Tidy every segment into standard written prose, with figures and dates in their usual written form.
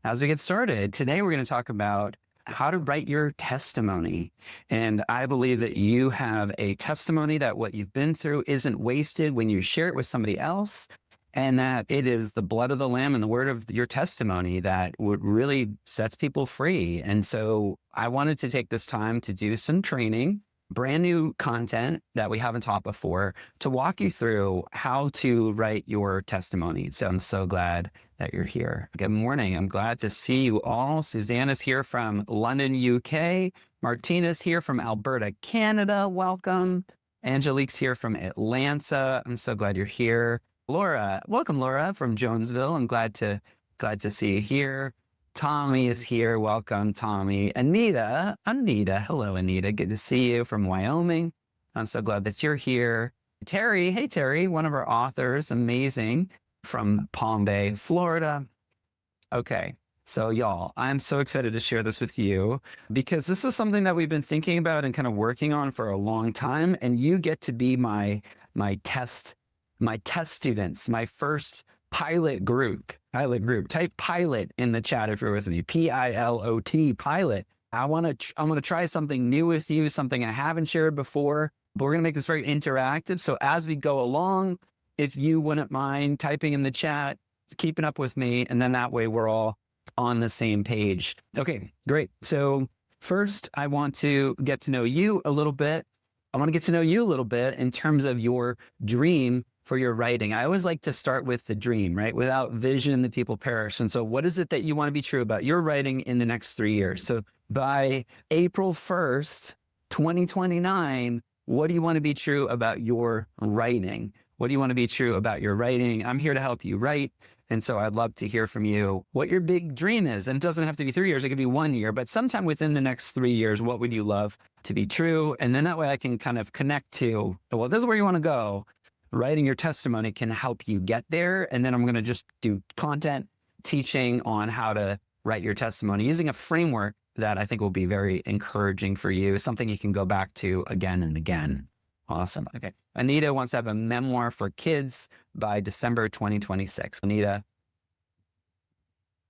As we get started, today we're going to talk about how to write your testimony. And I believe that you have a testimony that what you've been through isn't wasted when you share it with somebody else, and that it is the blood of the lamb and the word of your testimony that would really sets people free. And so I wanted to take this time to do some training, brand new content that we haven't taught before, to walk you through how to write your testimony. So I'm so glad that you're here. Good morning. I'm glad to see you all. Susanna's here from London, UK. Martina's here from Alberta, Canada. Welcome. Angelique's here from Atlanta. I'm so glad you're here. Laura, welcome, Laura, from Jonesville. I'm glad to see you here. Tommy is here. Welcome, Tommy. Anita, hello, Anita. Good to see you from Wyoming. I'm so glad that you're here. Terry, hey, Terry, one of our authors, amazing, from Palm Bay, Florida. Okay, so y'all, I'm so excited to share this with you because this is something that we've been thinking about and kind of working on for a long time, and you get to be my test students, my first pilot group. Type pilot in the chat if you're with me. PILOT, pilot. I'm going to try something new with you, something I haven't shared before, but we're going to make this very interactive. So as we go along, if you wouldn't mind typing in the chat, keeping up with me, and then that way we're all on the same page. Okay, great. So first, I want to get to know you a little bit. I want to get to know you a little bit in terms of your dream for your writing. I always like to start with the dream, right? Without vision, the people perish. And so what is it that you want to be true about your writing in the next 3 years? So by April 1st, 2029, what do you want to be true about your writing? What do you want to be true about your writing? I'm here to help you write. And so I'd love to hear from you what your big dream is. And it doesn't have to be 3 years. It could be 1 year, but sometime within the next 3 years, what would you love to be true? And then that way I can kind of connect to, well, this is where you want to go. Writing your testimony can help you get there. And then I'm going to just do content teaching on how to write your testimony using a framework that I think will be very encouraging for you, something you can go back to again and again. Awesome. Okay. Anita wants to have a memoir for kids by December 2026. Anita.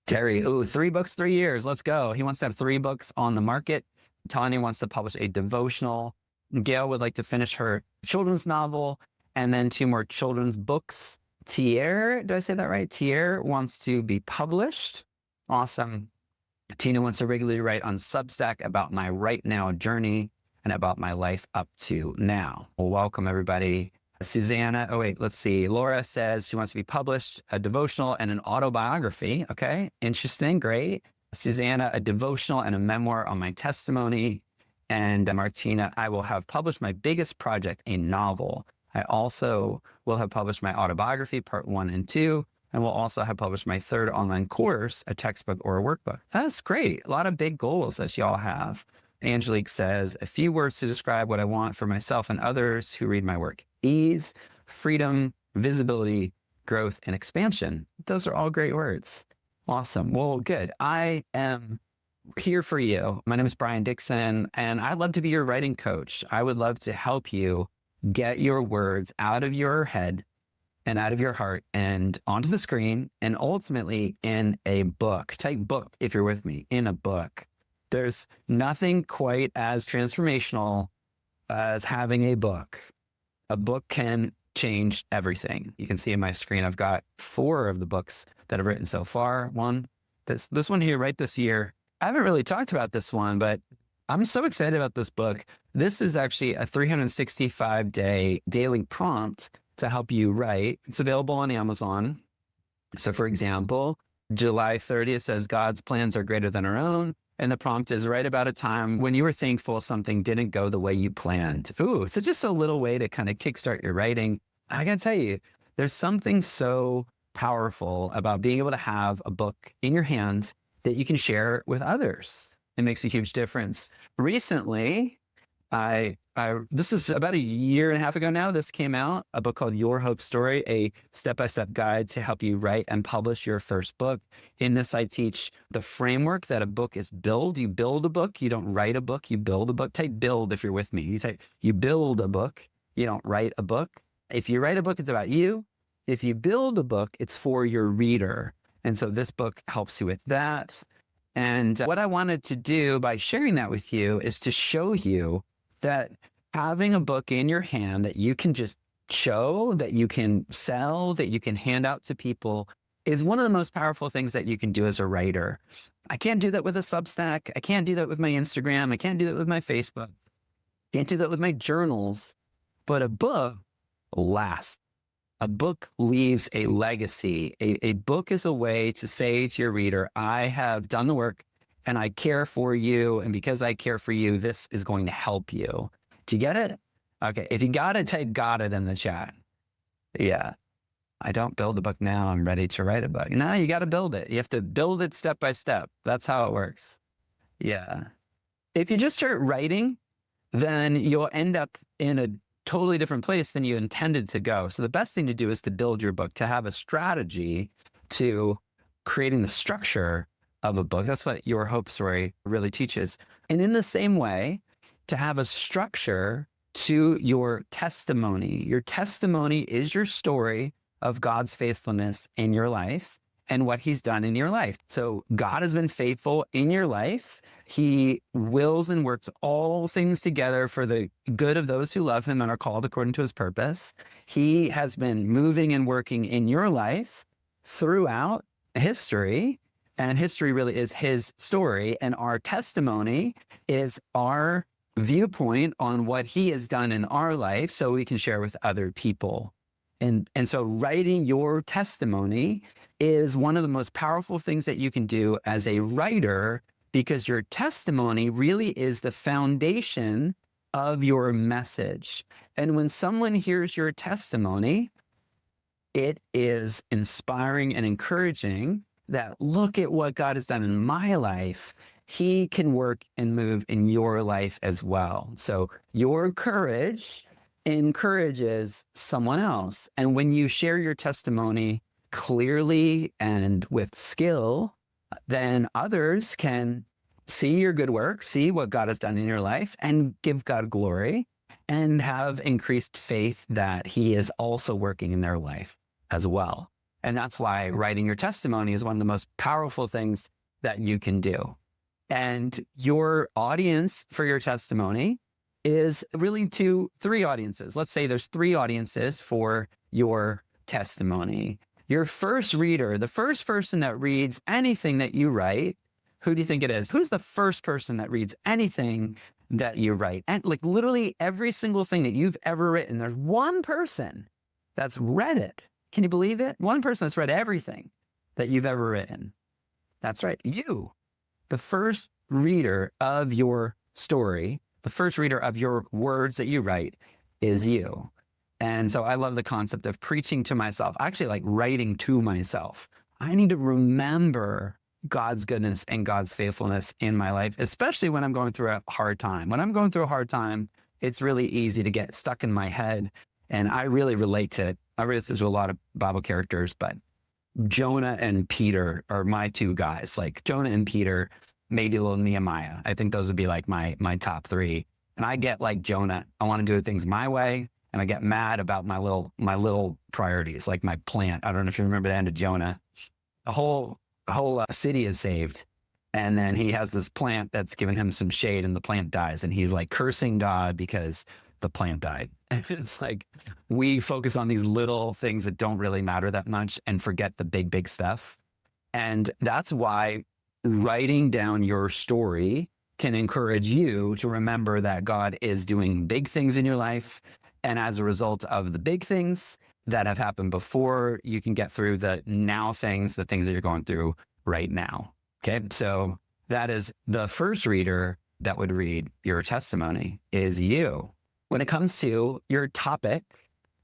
Terry, 3 books, 3 years. Let's go. He wants to have 3 books on the market. Tanya wants to publish a devotional. Gail would like to finish her children's novel and then 2 more children's books. Tier, did I say that right? Tier wants to be published. Awesome. Tina wants to regularly write on Substack about my right now journey and about my life up to now. Well, welcome everybody. Susanna, let's see. Laura says she wants to be published, a devotional and an autobiography. Okay, interesting, great. Susanna, a devotional and a memoir on my testimony. And Martina, I will have published my biggest project, a novel. I also will have published my autobiography, part 1 and 2, and will also have published my 3rd online course, a textbook or a workbook. That's great. A lot of big goals that y'all have. Angelique says, a few words to describe what I want for myself and others who read my work. Ease, freedom, visibility, growth, and expansion. Those are all great words. Awesome. Well, good. I am here for you. My name is Brian Dixon, and I'd love to be your writing coach. I would love to help you get your words out of your head and out of your heart and onto the screen and ultimately in a book. Type book if you're with me, in a book. There's nothing quite as transformational as having a book. A book can change everything. You can see in my screen, I've got 4 of the books that I've written so far. This one here, right this year. I haven't really talked about this one, but I'm so excited about this book. This is actually a 365-day daily prompt to help you write. It's available on Amazon. So for example, July 30th says, God's plans are greater than our own. And the prompt is write about a time when you were thankful something didn't go the way you planned. So just a little way to kind of kickstart your writing. I gotta tell you, there's something so powerful about being able to have a book in your hands that you can share with others. It makes a huge difference. Recently, this is about 1.5 years ago now, this came out, a book called Your Hope Story, a step-by-step guide to help you write and publish your first book. In this, I teach the framework that a book is built. You build a book, you don't write a book, you build a book. Type build if you're with me. You say you build a book, you don't write a book. If you write a book, it's about you. If you build a book, it's for your reader. And so this book helps you with that. And what I wanted to do by sharing that with you is to show you that having a book in your hand that you can just show, that you can sell, that you can hand out to people is one of the most powerful things that you can do as a writer. I can't do that with a Substack. I can't do that with my Instagram. I can't do that with my Facebook. Can't do that with my journals. But a book lasts. A book leaves a legacy. A book is a way to say to your reader, I have done the work and I care for you. And because I care for you, this is going to help you. Do you get it? Okay. If you got it, type got it in the chat. Yeah. I don't build a book now. I'm ready to write a book. No, you got to build it. You have to build it step by step. That's how it works. Yeah. If you just start writing, then you'll end up in a totally different place than you intended to go. So the best thing to do is to build your book, to have a strategy to creating the structure of a book. That's what Your Hope Story really teaches. And in the same way, to have a structure to your testimony. Your testimony is your story of God's faithfulness in your life and what he's done in your life. So God has been faithful in your life. He wills and works all things together for the good of those who love him and are called according to his purpose. He has been moving and working in your life throughout history, and history really is his story. And our testimony is our viewpoint on what he has done in our life so we can share with other people. And so writing your testimony is one of the most powerful things that you can do as a writer, because your testimony really is the foundation of your message. And when someone hears your testimony, it is inspiring and encouraging that look at what God has done in my life. He can work and move in your life as well. So your courage encourages someone else. And when you share your testimony clearly and with skill, then others can see your good work, see what God has done in your life, and give God glory and have increased faith that he is also working in their life as well. And that's why writing your testimony is one of the most powerful things that you can do. And your audience for your testimony is really three audiences. Let's say there's three audiences for your testimony. Your first reader, the first person that reads anything that you write, who do you think it is? Who's the first person that reads anything that you write? And like literally every single thing that you've ever written, there's one person that's read it. Can you believe it? One person that's read everything that you've ever written. That's right. You, the first reader of your story, the first reader of your words that you write is you. And so I love the concept of preaching to myself. I actually like writing to myself. I need to remember God's goodness and God's faithfulness in my life, especially when I'm going through a hard time. When I'm going through a hard time, it's really easy to get stuck in my head. And I really relate to it. I relate to a lot of Bible characters, but Jonah and Peter are my two guys. Like Jonah and Peter, maybe a little Nehemiah. I think those would be like my top three. And I get like Jonah. I want to do things my way. And I get mad about my little priorities, like my plant. I don't know if you remember the end of Jonah. A whole city is saved. And then he has this plant that's giving him some shade and the plant dies. And he's like cursing God because the plant died. And it's like, we focus on these little things that don't really matter that much and forget the big stuff. And that's why writing down your story can encourage you to remember that God is doing big things in your life. And as a result of the big things that have happened before, you can get through the now things, the things that you're going through right now. Okay. So that is the first reader that would read your testimony is you. When it comes to your topic,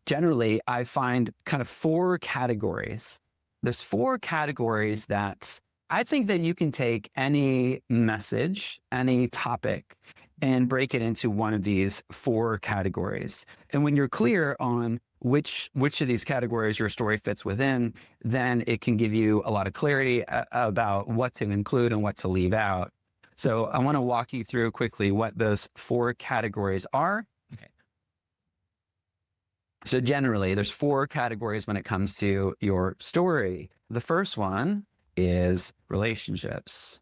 generally, I find kind of four categories. There's four categories that I think that you can take any message, any topic, and break it into one of these four categories. And when you're clear on which of these categories your story fits within, then it can give you a lot of clarity about what to include and what to leave out. So I want to walk you through quickly what those four categories are. Okay. So generally, there's 4 categories when it comes to your story. The first one is relationships.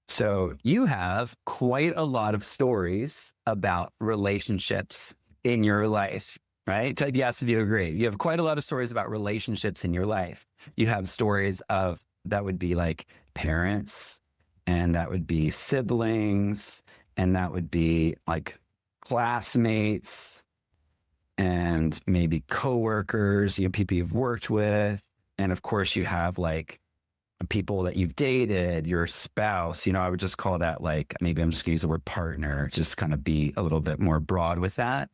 So you have quite a lot of stories about relationships in your life, right? Type yes if you agree. You have quite a lot of stories about relationships in your life. You have stories of that would be like parents, and that would be siblings, and that would be like classmates, and maybe coworkers, people you've worked with. And of course, you have like people that you've dated, your spouse. I would just call that like, maybe I'm just gonna use the word partner, just kind of be a little bit more broad with that.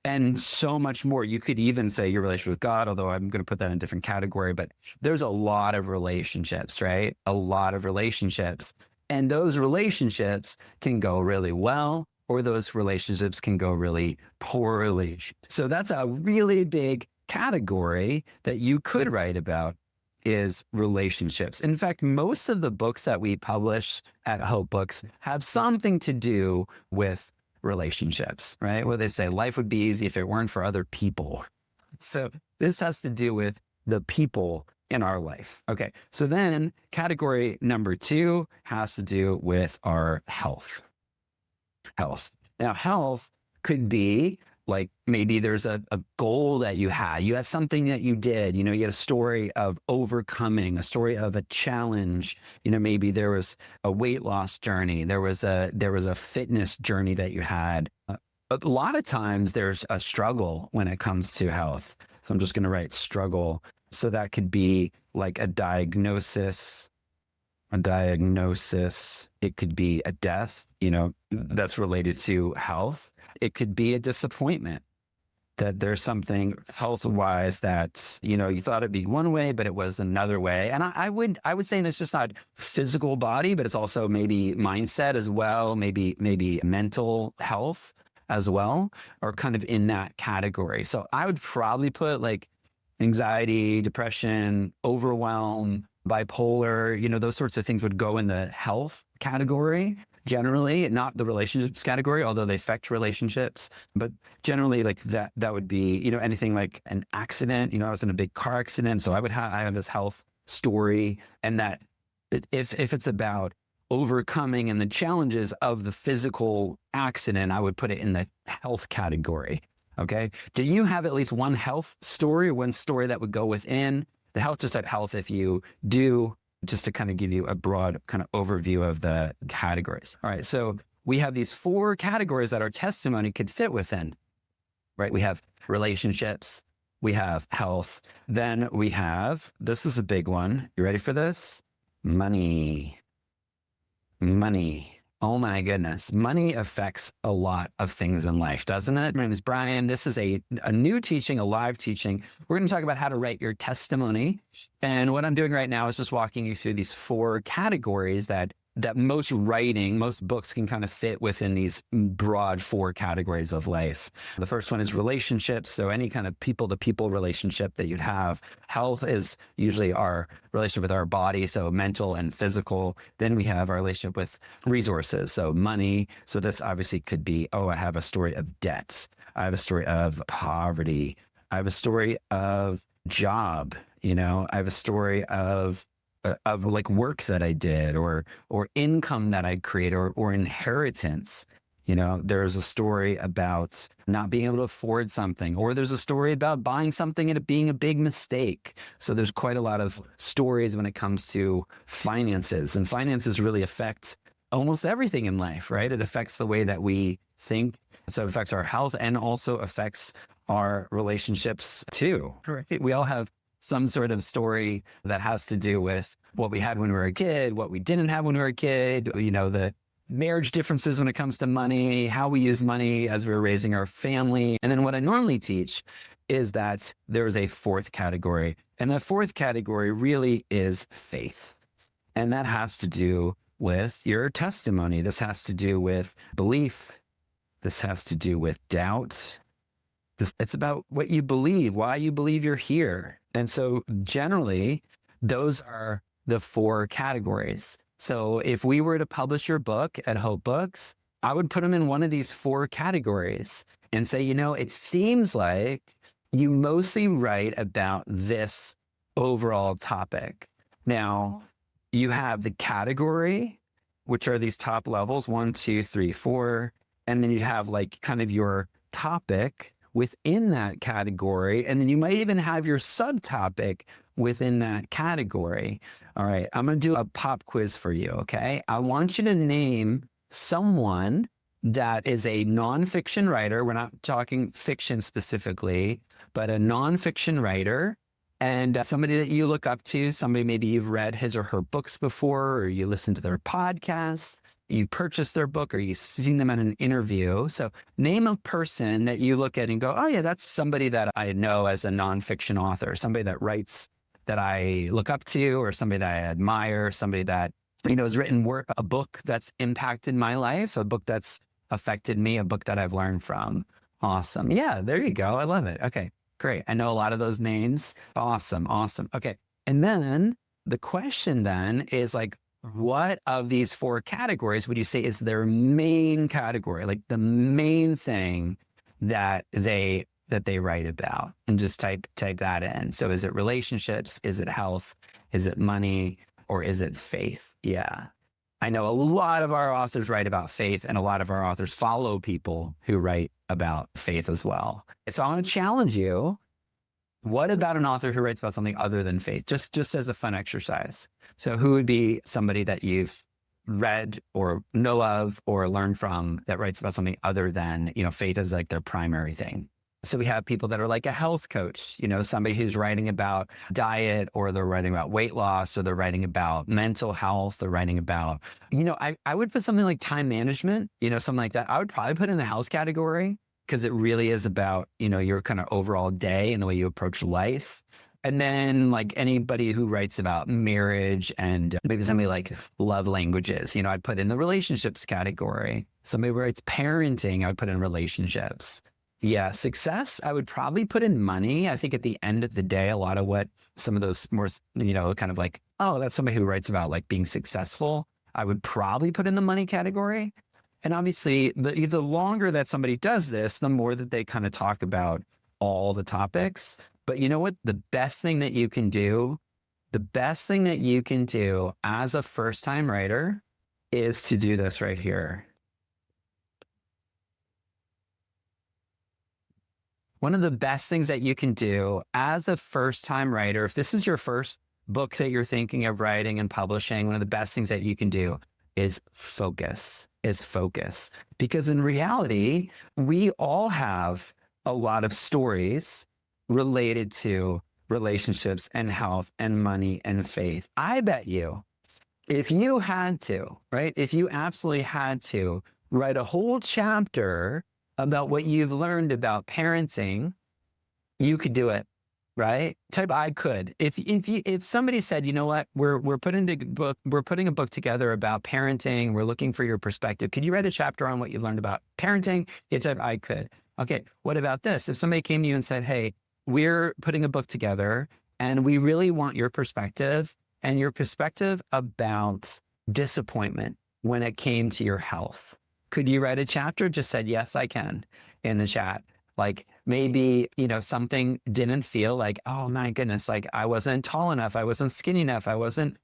And so much more. You could even say your relationship with God, although I'm going to put that in a different category, but there's a lot of relationships, right? A lot of relationships. And those relationships can go really well, or those relationships can go really poorly. So that's a really big category that you could write about, is relationships. In fact, most of the books that we publish at Hope Books have something to do with relationships, right? Where they say life would be easy if it weren't for other people. So this has to do with the people in our life. Okay. So then category number 2 has to do with our health. Health. Now, health could be like, maybe there's a goal that you had something that you did, you had a story of overcoming, a story of a challenge. Maybe there was a weight loss journey. There was a fitness journey that you had. A lot of times there's a struggle when it comes to health. So I'm just going to write struggle. So that could be like a diagnosis. It could be a death, that's related to health. It could be a disappointment, that there's something health-wise that, you thought it'd be one way, but it was another way. And I would say it's just not physical body, but it's also maybe mindset as well, maybe mental health as well, or kind of in that category. So I would probably put like anxiety, depression, overwhelm, bipolar, those sorts of things would go in the health category, generally, not the relationships category, although they affect relationships. But generally, like that would be, anything like an accident. I was in a big car accident, so I have this health story. And that if it's about overcoming and the challenges of the physical accident, I would put it in the health category. Okay. Do you have at least one health story, or one story that would go within the health? Just type health if you do, just to kind of give you a broad kind of overview of the categories. All right. So we have these 4 categories that our testimony could fit within, right? We have relationships, we have health, then we have, this is a big one. You ready for this? Money. Oh my goodness. Money affects a lot of things in life, doesn't it? My name is Brian. This is a new teaching, a live teaching. We're going to talk about how to write your testimony. And what I'm doing right now is just walking you through these 4 categories that most books can kind of fit within these broad 4 categories of life. The first one is relationships. So any kind of people-to-people relationship that you'd have. Health is usually our relationship with our body, so mental and physical. Then we have our relationship with resources, so money. So this obviously could be, I have a story of debts. I have a story of poverty. I have a story of job. I have a story of like work that I did, or income that I create, or inheritance. There's a story about not being able to afford something, or there's a story about buying something and it being a big mistake. So there's quite a lot of stories when it comes to finances, and finances really affect almost everything in life, right? It affects the way that we think. So it affects our health and also affects our relationships too. Right? We all have some sort of story that has to do with what we had when we were a kid, what we didn't have when we were a kid, the marriage differences when it comes to money, how we use money as we were raising our family. And then what I normally teach is that there's a 4th category. And that 4th category really is faith. And that has to do with your testimony. This has to do with belief. This has to do with doubt. It's about what you believe, why you believe you're here. And so generally, those are the 4 categories. So if we were to publish your book at Hope Books, I would put them in one of these 4 categories and say, it seems like you mostly write about this overall topic. Now, you have the category, which are these top levels, 1, 2, 3, 4. And then you have like kind of your topic within that category. And then you might even have your subtopic within that category. All right, I'm going to do a pop quiz for you, okay? I want you to name someone that is a nonfiction writer. We're not talking fiction specifically, but a nonfiction writer, and somebody that you look up to, somebody maybe you've read his or her books before, or you listen to their podcasts, you purchased their book, or you've seen them at an interview. So name a person that you look at and go, oh yeah, that's somebody that I know as a nonfiction author, somebody that writes that I look up to, or somebody that I admire, somebody that, has written a book that's impacted my life, a book that's affected me, a book that I've learned from. Awesome. Yeah, there you go. I love it. Okay, great. I know a lot of those names. Awesome. Okay. And then the question then is like, what of these 4 categories would you say is their main category, like the main thing that they write about? And just type that in. So is it relationships? Is it health? Is it money? Or is it faith? Yeah. I know a lot of our authors write about faith, and a lot of our authors follow people who write about faith as well. So I want to challenge you. What about an author who writes about something other than faith? Just as a fun exercise. So who would be somebody that you've read or know of or learned from that writes about something other than, faith as like their primary thing? So we have people that are like a health coach, somebody who's writing about diet, or they're writing about weight loss, or they're writing about mental health, they're writing about, I would put something like time management, something like that. I would probably put in the health category, because it really is about, your kind of overall day and the way you approach life. And then like anybody who writes about marriage and maybe somebody like love languages, I'd put in the relationships category. Somebody who writes parenting, I would put in relationships. Yeah, success, I would probably put in money. I think at the end of the day, a lot of what some of those more, kind of like, oh, that's somebody who writes about like being successful, I would probably put in the money category. And obviously, the longer that somebody does this, the more that they kind of talk about all the topics. But you know what? The best thing that you can do as a first-time writer is to do this right here. One of the best things that you can do as a first-time writer, if this is your first book that you're thinking of writing and publishing, one of the best things that you can do is focus. Because in reality, we all have a lot of stories related to relationships and health and money and faith. I bet you, if you had to, right? If you absolutely had to write a whole chapter about what you've learned about parenting, you could do it, right? Type I could. If somebody said, you know what, we're putting a book together about parenting, we're looking for your perspective, could you write a chapter on what you've learned about parenting? You type I could. Okay, what about this? If somebody came to you and said, hey, we're putting a book together and we really want your perspective, and your perspective about disappointment when it came to your health, could you write a chapter? Just said, yes, I can, in the chat. Like maybe, something didn't feel like, oh my goodness, like I wasn't tall enough, I wasn't skinny enough, I wasn't,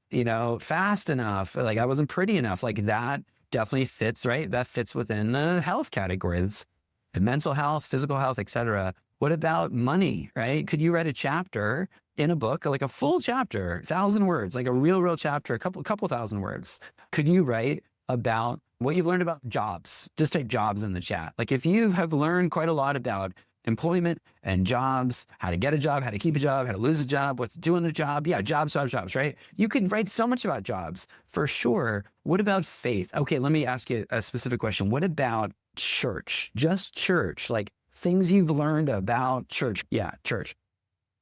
fast enough, like I wasn't pretty enough. Like that definitely fits, right? That fits within the health categories, the mental health, physical health, etc. What about money, right? Could you write a chapter in a book, like a full chapter, 1,000 words, like a real chapter, a couple thousand words? Could you write about what you've learned about jobs? Just type jobs in the chat. Like if you have learned quite a lot about employment and jobs, how to get a job, how to keep a job, how to lose a job, what to do in a job. Yeah, jobs, right? You could write so much about jobs for sure. What about faith? Okay, let me ask you a specific question. What about church? Just church, like things you've learned about church. Yeah, church.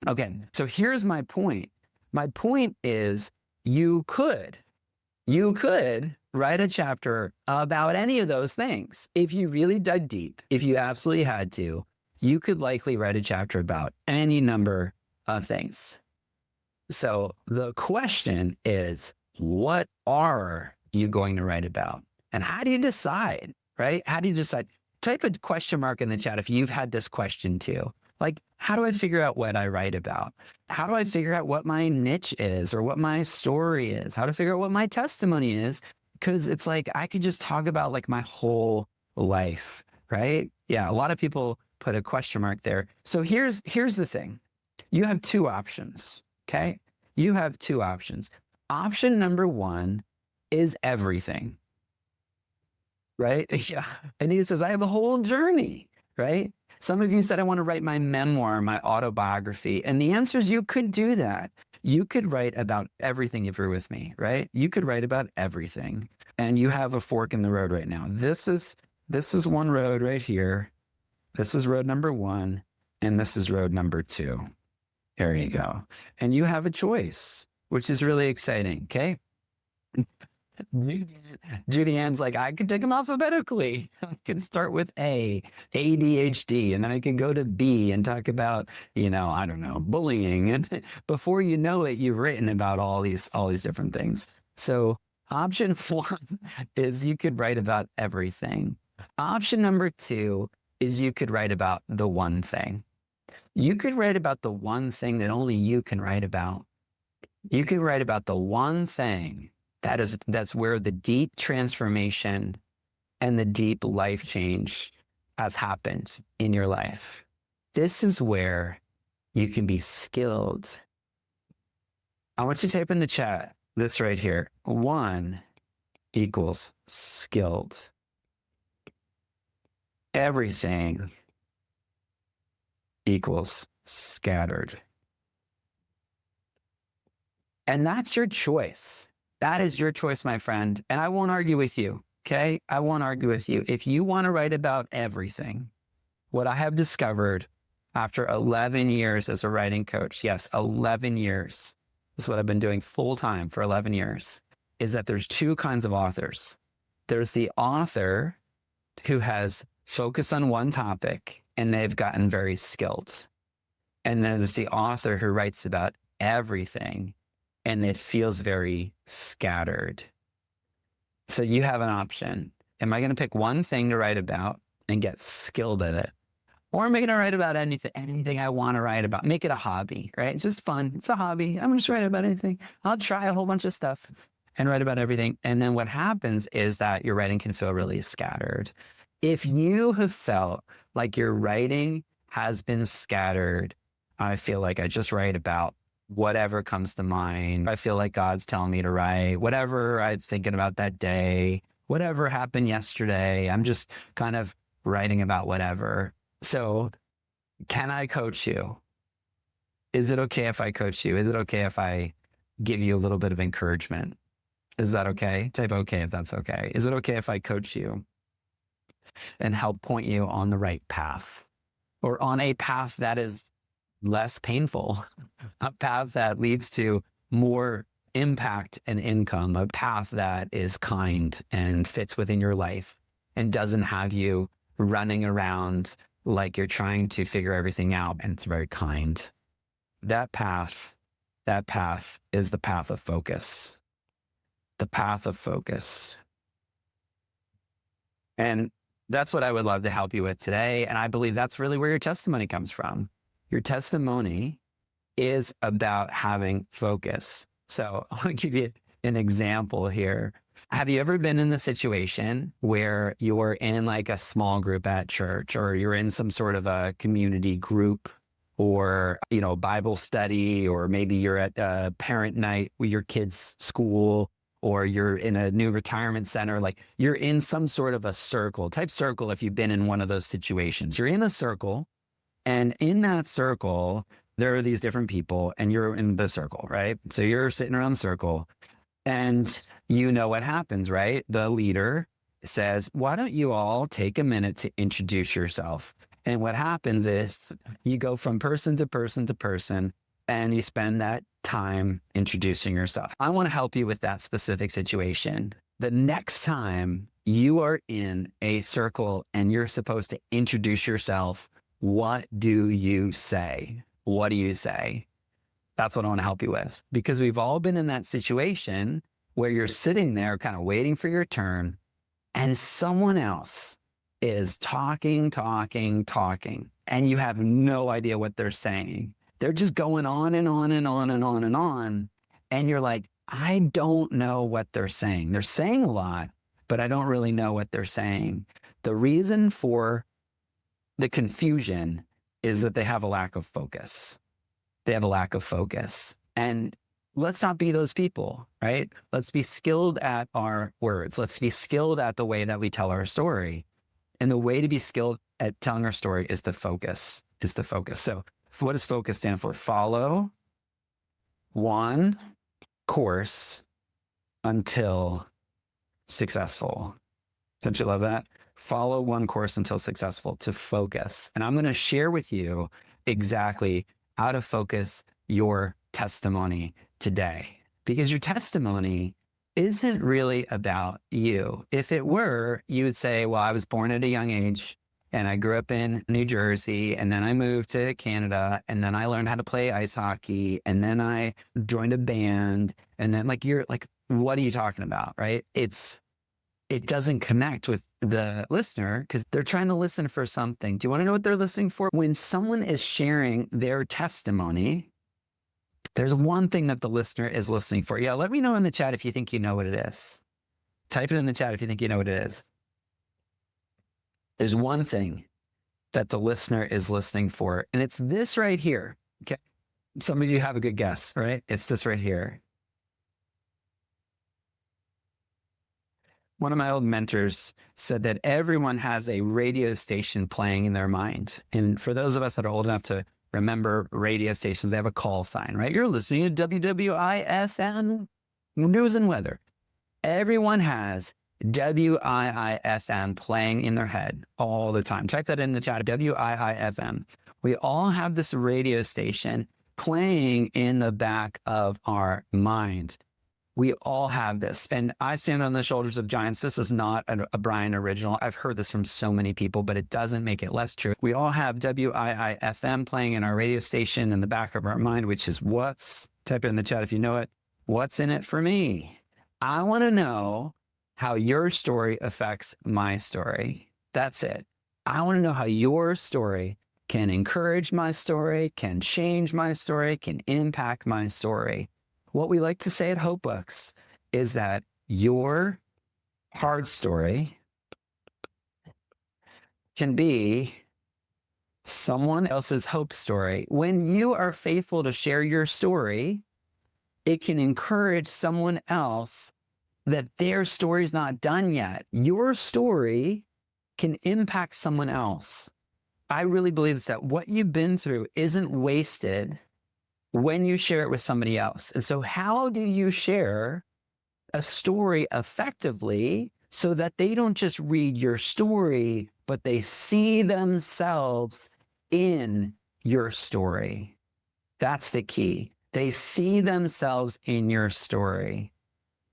Okay, so here's my point. My point is you could write a chapter about any of those things. If you really dug deep, if you absolutely had to, you could likely write a chapter about any number of things. So the question is, what are you going to write about? And how do you decide right? How do you decide? Type a question mark in the chat if you've had this question too. Like, how do I figure out what I write about? How do I figure out what my niche is or what my story is? How to figure out what my testimony is? Because it's like, I could just talk about like my whole life, right? Yeah, a lot of people put a question mark there. So here's the thing. You have two options, okay? You have two options. Option number one is everything, right? Yeah. And he says, I have a whole journey, right? Some of you said, I want to write my memoir, my autobiography. And the answer is you could do that. You could write about everything if you're with me, right? You could write about everything. And you have a fork in the road right now. This is one road right here. This is road number one. And this is road number two. There you go. And you have a choice, which is really exciting. Okay. Judy Ann's like, I could take them alphabetically. I can start with A, ADHD, and then I can go to B and talk about, I don't know, bullying. And before you know it, you've written about all these different things. So option one is you could write about everything. Option number two is you could write about the one thing. You could write about the one thing that only you can write about. You could write about the one thing that's where the deep transformation and the deep life change has happened in your life. This is where you can be skilled. I want you to type in the chat this right here. 1 equals skilled. Everything equals scattered. And that's your choice. That is your choice, my friend. And I won't argue with you, okay? I won't argue with you. If you want to write about everything, what I have discovered after 11 years as a writing coach, yes, 11 years, this is what I've been doing full time for 11 years, is that there's two kinds of authors. There's the author who has focused on one topic and they've gotten very skilled. And then there's the author who writes about everything and it feels very scattered. So you have an option. Am I going to pick one thing to write about and get skilled at it? Or am I going to write about anything I want to write about? Make it a hobby, right? It's just fun. It's a hobby. I'm just writing about anything. I'll try a whole bunch of stuff and write about everything. And then what happens is that your writing can feel really scattered. If you have felt like your writing has been scattered, I feel like I just write about whatever comes to mind. I feel like God's telling me to write whatever I'm thinking about that day, whatever happened yesterday. I'm just kind of writing about whatever. So can I coach you? Is it okay if I coach you? Is it okay if I give you a little bit of encouragement? Is that okay? Type okay if that's okay. Is it okay if I coach you and help point you on the right path or on a path that is less painful, a path that leads to more impact and income, a path that is kind and fits within your life and doesn't have you running around like you're trying to figure everything out, and it's very kind. That path is the path of focus. The path of focus. And that's what I would love to help you with today. And I believe that's really where your testimony comes from. Your testimony is about having focus. So I want to give you an example here. Have you ever been in the situation where you're in like a small group at church, or you're in some sort of a community group, or, Bible study, or maybe you're at a parent night with your kids' school, or you're in a new retirement center, like you're in some sort of a type circle if you've been in one of those situations. You're in a circle, and in that circle, there are these different people, and you're in the circle, right? So you're sitting around the circle, and you know what happens, right? The leader says, why don't you all take a minute to introduce yourself? And what happens is you go from person to person to person, and you spend that time introducing yourself. I want to help you with that specific situation. The next time you are in a circle and you're supposed to introduce yourself, what do you say? What do you say? That's what I want to help you with, because we've all been in that situation where you're sitting there kind of waiting for your turn, and someone else is talking, and you have no idea what they're saying. They're just going on and on and on and on and on. And you're like, I don't know what they're saying. They're saying a lot, but I don't really know what they're saying. The reason for the confusion is that they have a lack of focus. They have a lack of focus. And let's not be those people, right? Let's be skilled at our words. Let's be skilled at the way that we tell our story. And the way to be skilled at telling our story is to focus, So what does focus stand for? Follow one course until successful. Don't you love that? Follow one course until successful, to focus. And I'm going to share with you exactly how to focus your testimony today, because your testimony isn't really about you. If it were, you would say, well, I was born at a young age and I grew up in New Jersey, and then I moved to Canada, and then I learned how to play ice hockey, and then I joined a band, and then you're like, what are you talking about, right? It doesn't connect with the listener because they're trying to listen for something. Do you want to know what they're listening for? When someone is sharing their testimony, there's one thing that the listener is listening for. Yeah, let me know in the chat if you think you know what it is. Type it in the chat if you think you know what it is. There's one thing that the listener is listening for, and it's this right here. Okay. Some of you have a good guess, right? It's this right here. One of my old mentors said that everyone has a radio station playing in their mind. And for those of us that are old enough to remember radio stations, they have a call sign, right? You're listening to WWIFM News and Weather. Everyone has WIIFM playing in their head all the time. Type that in the chat, WIIFM. We all have this radio station playing in the back of our mind. We all have this. And I stand on the shoulders of giants. This is not a Brian original. I've heard this from so many people, but it doesn't make it less true. We all have WIIFM playing in our radio station in the back of our mind, which is type it in the chat if you know it. What's in it for me? I want to know how your story affects my story. That's it. I want to know how your story can encourage my story, can change my story, can impact my story. What we like to say at Hope Books is that your hard story can be someone else's hope story. When you are faithful to share your story, it can encourage someone else that their story's not done yet. Your story can impact someone else. I really believe that what you've been through isn't wasted when you share it with somebody else. And so how do you share a story effectively so that they don't just read your story, but they see themselves in your story? That's the key. They see themselves in your story.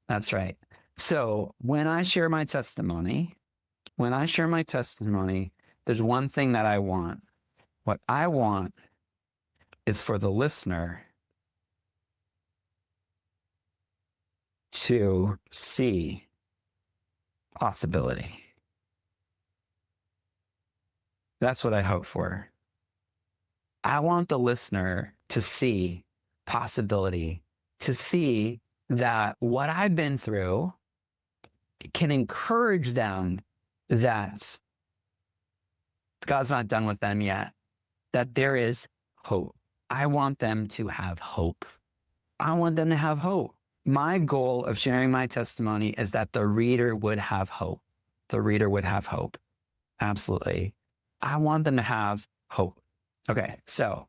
That's right. So when I share my testimony, there's one thing that I want. What I want is for the listener to see possibility. That's what I hope for. I want the listener to see possibility, to see that what I've been through can encourage them that God's not done with them yet, that there is hope. I want them to have hope. I want them to have hope. My goal of sharing my testimony is that the reader would have hope. The reader would have hope. Absolutely. I want them to have hope. Okay, so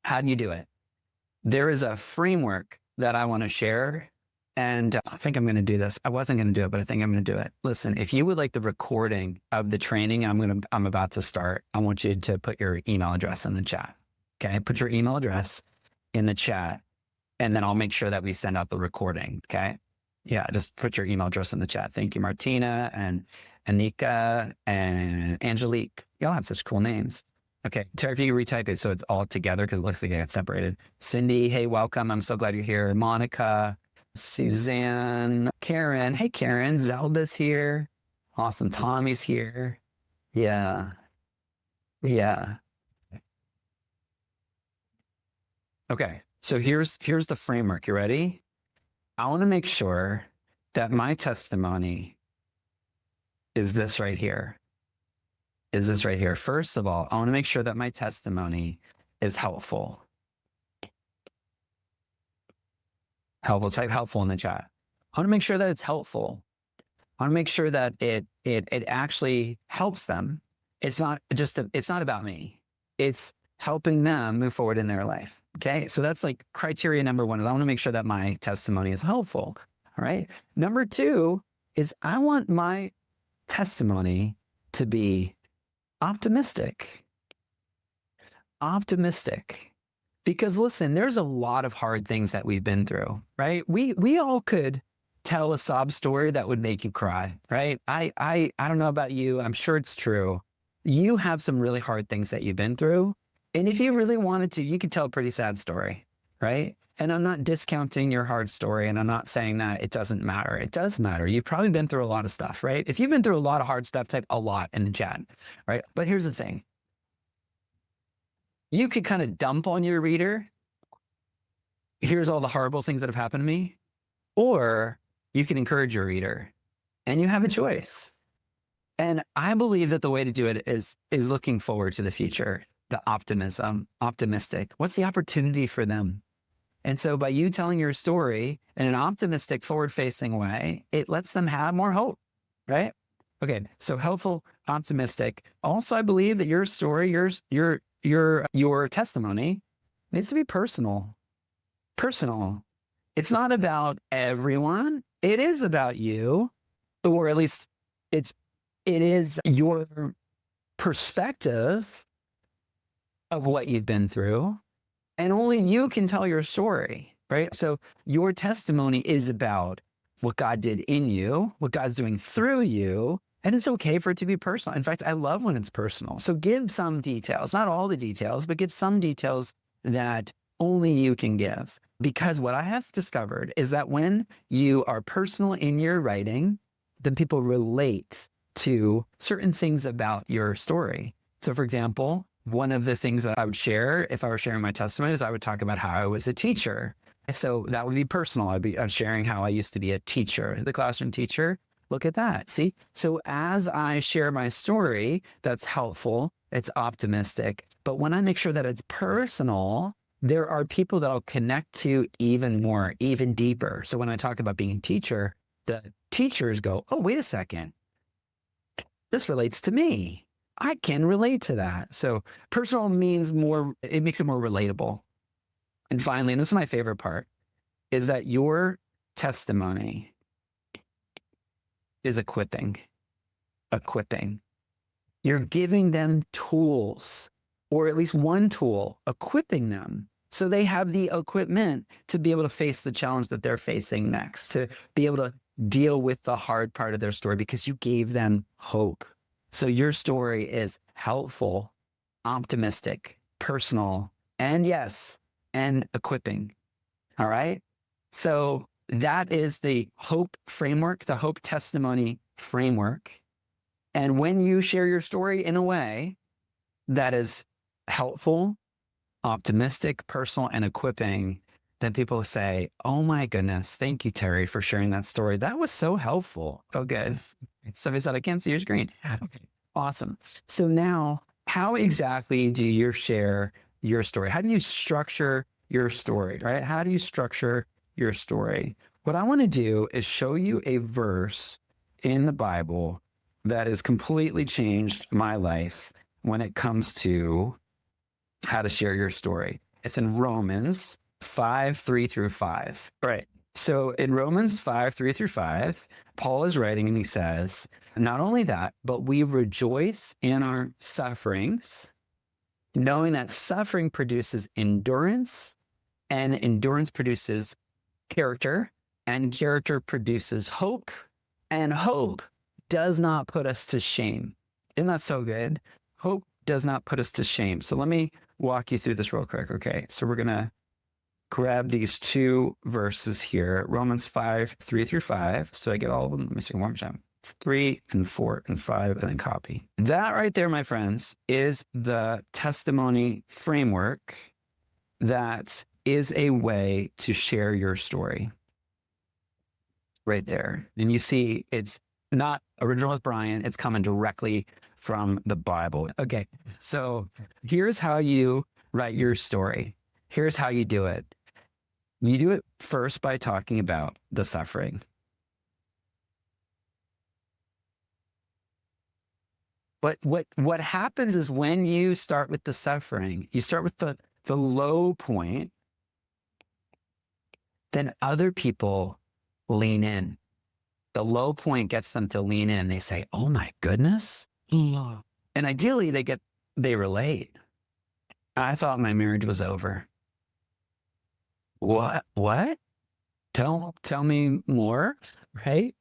how do you do it? There is a framework that I want to share, and I think I'm going to do this. I wasn't going to do it, but I think I'm going to do it. Listen, if you would like the recording of the training I'm about to start, I want you to put your email address in the chat. Okay, put your email address in the chat, and then I'll make sure that we send out the recording. Okay, yeah, just put your email address in the chat. Thank you, Martina and Anika and Angelique. Y'all have such cool names. Okay, Tara, if you retype it so it's all together because it looks like it got separated. Cindy, hey, welcome. I'm so glad you're here. Monica, Suzanne, Karen. Hey, Karen. Zelda's here. Awesome. Tommy's here. Yeah. Yeah. Okay. So here's the framework. You ready? I want to make sure that my testimony is this right here. Is this right here. First of all, I want to make sure that my testimony is helpful. Helpful. Type helpful in the chat. I want to make sure that it's helpful. I want to make sure that it actually helps them. It's not about me. It's helping them move forward in their life. Okay. So that's like criteria number one is I want to make sure that my testimony is helpful. All right. Number two is I want my testimony to be optimistic. Optimistic. Because listen, there's a lot of hard things that we've been through, right? We all could tell a sob story that would make you cry, right? I don't know about you. I'm sure it's true. You have some really hard things that you've been through. And if you really wanted to, you could tell a pretty sad story, right? And I'm not discounting your hard story, and I'm not saying that it doesn't matter. It does matter. You've probably been through a lot of stuff, right? If you've been through a lot of hard stuff, type a lot in the chat, right? But here's the thing. You could kind of dump on your reader. Here's all the horrible things that have happened to me. Or you can encourage your reader, and you have a choice. And I believe that the way to do it is looking forward to the future, the optimism, optimistic. What's the opportunity for them? And so by you telling your story in an optimistic, forward-facing way, it lets them have more hope, right? Okay, so helpful, optimistic. Also, I believe that your story, your testimony needs to be personal. Personal. It's not about everyone. It is about you, or at least it is your perspective of what you've been through, and only you can tell your story, right? So your testimony is about what God did in you, what God's doing through you, and it's okay for it to be personal. In fact, I love when it's personal. So give some details, not all the details, but give some details that only you can give. Because what I have discovered is that when you are personal in your writing, then people relate to certain things about your story. So for example, one of the things that I would share if I were sharing my testimony is I would talk about how I was a teacher. So that would be personal. I'd be sharing how I used to be a teacher, the classroom teacher. Look at that. See? So as I share my story, that's helpful. It's optimistic. But when I make sure that it's personal, there are people that I'll connect to even more, even deeper. So when I talk about being a teacher, the teachers go, oh, wait a second. This relates to me. I can relate to that. So personal means more, it makes it more relatable. And finally, and this is my favorite part, is that your testimony is equipping. Equipping. You're giving them tools, or at least one tool, equipping them so they have the equipment to be able to face the challenge that they're facing next, to be able to deal with the hard part of their story because you gave them hope. So your story is helpful, optimistic, personal, and yes, and equipping. All right. So that is the hope framework, the hope testimony framework. And when you share your story in a way that is helpful, optimistic, personal, and equipping, then people say, oh my goodness, thank you, Terry, for sharing that story. That was so helpful. Oh, good. Somebody said, I can't see your screen. Okay, awesome. So now, how exactly do you share your story? How do you structure your story, right? How do you structure your story? What I want to do is show you a verse in the Bible that has completely changed my life when it comes to how to share your story. It's in Romans 5:3-5. Right. So in Romans 5:3-5, Paul is writing and he says, not only that, but we rejoice in our sufferings, knowing that suffering produces endurance, and endurance produces character, and character produces hope, and hope does not put us to shame. Isn't that so good? Hope does not put us to shame. So let me walk you through this real quick. Okay. So we're going to grab these two verses here, Romans 5, 3 through 5. So I get all of them. Let me see one more time. 3 and 4 and 5, and then copy. That right there, my friends, is the testimony framework that is a way to share your story. Right there. And you see, it's not original with Brian. It's coming directly from the Bible. Okay. So here's how you write your story. Here's how you do it. You do it first by talking about the suffering. But what happens is when you start with the suffering, you start with the low point, then other people lean in. The low point gets them to lean in. They say, oh my goodness. And ideally they relate. I thought my marriage was over. What? Tell me more, right?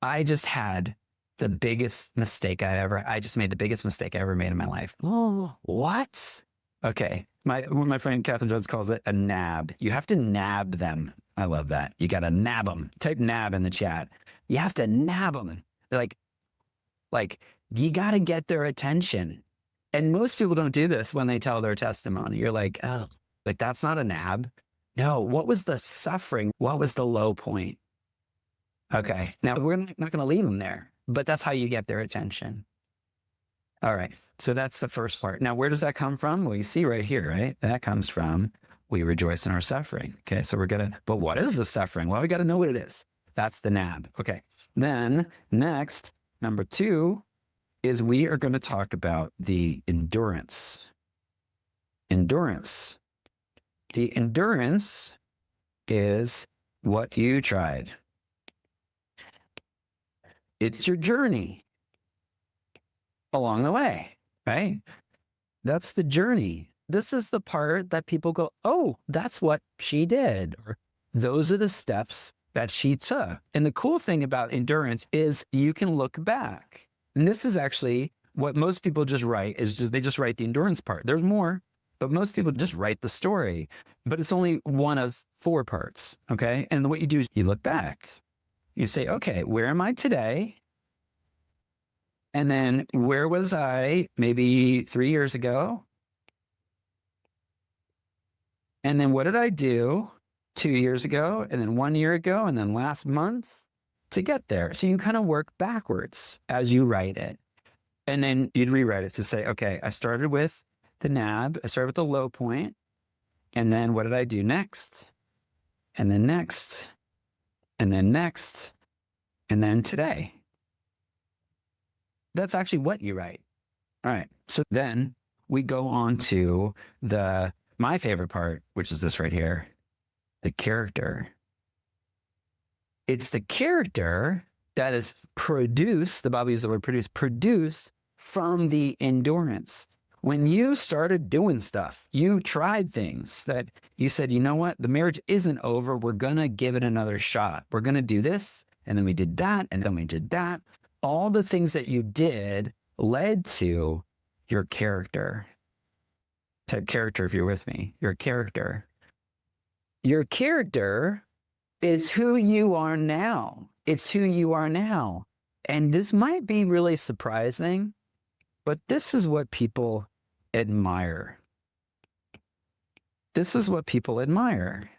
I just made the biggest mistake I ever made in my life. Oh, what? Okay. My friend Catherine Jones calls it a nab. You have to nab them. I love that. You got to nab them. Type nab in the chat. You have to nab them. They're like you got to get their attention. And most people don't do this when they tell their testimony. You're like, oh, like that's not a nab. No, what was the suffering? What was the low point? Okay. Now we're not going to leave them there, but that's how you get their attention. All right. So that's the first part. Now, where does that come from? Well, you see right here, right? That comes from we rejoice in our suffering. Okay. So but what is the suffering? Well, we got to know what it is. That's the nab. Okay. Then next, number 2 is we are going to talk about the endurance. Endurance. The endurance is what you tried. It's your journey along the way, right? That's the journey. This is the part that people go, oh, that's what she did. Or those are the steps that she took. And the cool thing about endurance is you can look back. And this is actually what most people just write they just write the endurance part. There's more, but most people just write the story, but it's only one of 4 parts. Okay. And what you do is you look back. You say, okay, where am I today? And then where was I maybe 3 years ago? And then what did I do 2 years ago? And then 1 year ago? And then last month to get there? So you kind of work backwards as you write it. And then you'd rewrite it to say, okay, I started with the nab. I started with the low point. And then what did I do next? And then next. And then next. And then today. That's actually what you write. All right. So then we go on to my favorite part, which is this right here, the character. It's the character that is produced, the Bible uses the word produce from the endurance. When you started doing stuff, you tried things that you said, you know what, the marriage isn't over. We're going to give it another shot. We're going to do this. And then we did that. And then we did that. All the things that you did led to your character. Type character if you're with me. Your character. Your character is who you are now. It's who you are now. And this might be really surprising, but this is what people admire. This is what people admire.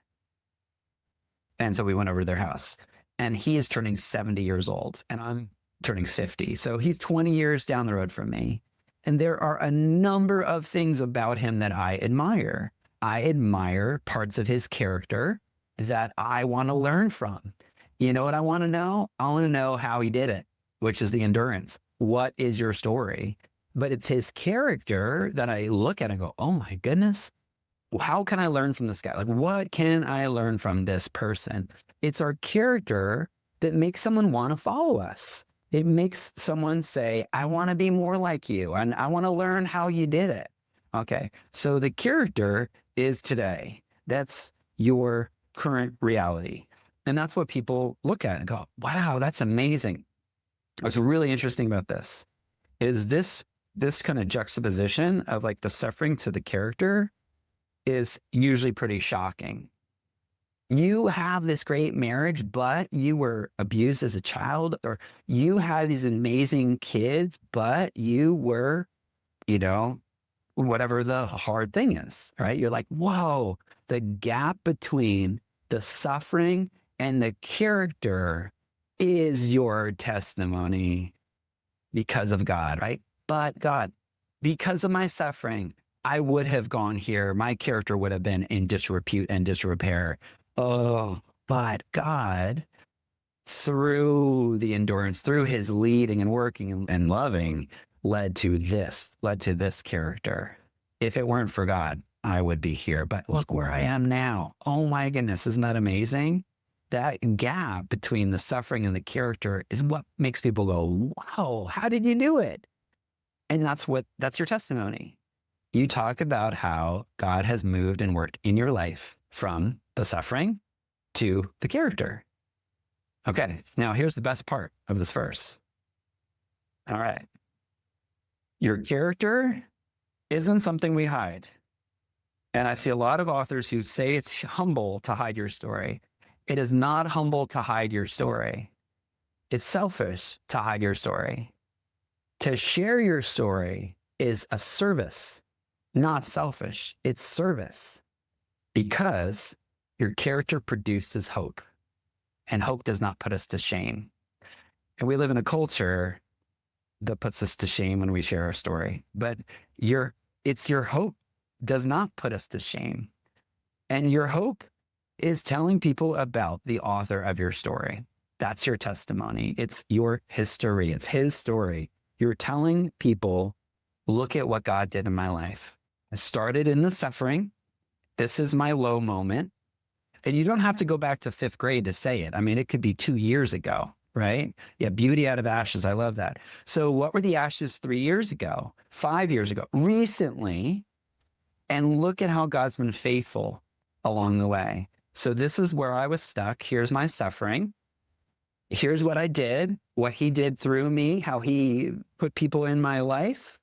And so we went over to their house, and he is turning 70 years old, and I'm turning 50. So he's 20 years down the road from me. And there are a number of things about him that I admire. I admire parts of his character that I want to learn from. You know what I want to know? I want to know how he did it, which is the endurance. What is your story? But it's his character that I look at and go, oh my goodness, how can I learn from this guy? Like, what can I learn from this person? It's our character that makes someone want to follow us. It makes someone say, I want to be more like you, and I want to learn how you did it. Okay, so the character is today. That's your current reality. And that's what people look at and go, wow, that's amazing. What's really interesting about this is this kind of juxtaposition of like the suffering to the character is usually pretty shocking. you have this great marriage, but you were abused as a child, or you have these amazing kids, but you were, you know, whatever the hard thing is, right? You're like, whoa, the gap between the suffering and the character is your testimony because of God, right? But God, because of my suffering, I would have gone here. My character would have been in disrepute and disrepair. Oh, but God, through the endurance, through his leading and working and loving, led to this character. If it weren't for God, I would be here. But look where I am now. Oh my goodness, isn't that amazing? That gap between the suffering and the character is what makes people go, wow, how did you do it? And that's your testimony. You talk about how God has moved and worked in your life from the suffering to the character. Okay, now here's the best part of this verse. All right. Your character isn't something we hide. And I see a lot of authors who say it's humble to hide your story. It is not humble to hide your story. It's selfish to hide your story. To share your story is a service, not selfish. It's service because your character produces hope, and hope does not put us to shame. And we live in a culture that puts us to shame when we share our story, but your hope does not put us to shame. And your hope is telling people about the author of your story. That's your testimony. It's your history. It's his story. You're telling people, look at what God did in my life. I started in the suffering. This is my low moment. And you don't have to go back to 5th grade to say it. I mean, it could be 2 years ago, right? Yeah, beauty out of ashes. I love that. So what were the ashes 3 years ago, 5 years ago, recently? And look at how God's been faithful along the way. So this is where I was stuck. Here's my suffering. Here's what I did, what he did through me, how he put people in my life,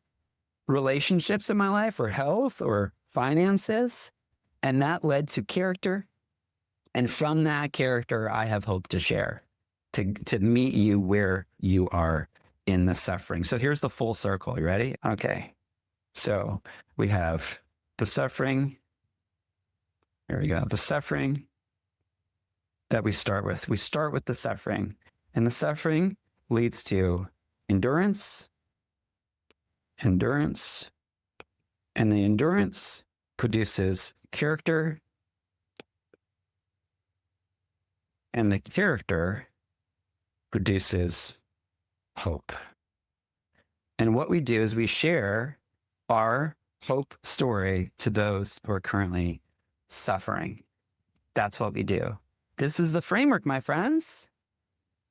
relationships in my life, or health, or finances. And that led to character. And from that character, I have hope to share, to meet you where you are in the suffering. So here's the full circle. You ready? Okay. So we have the suffering. There we go. The suffering that we start with. We start with the suffering, and the suffering leads to endurance, and the endurance produces character, and the character produces hope. And what we do is we share our hope story to those who are currently suffering. That's what we do. This is the framework, my friends.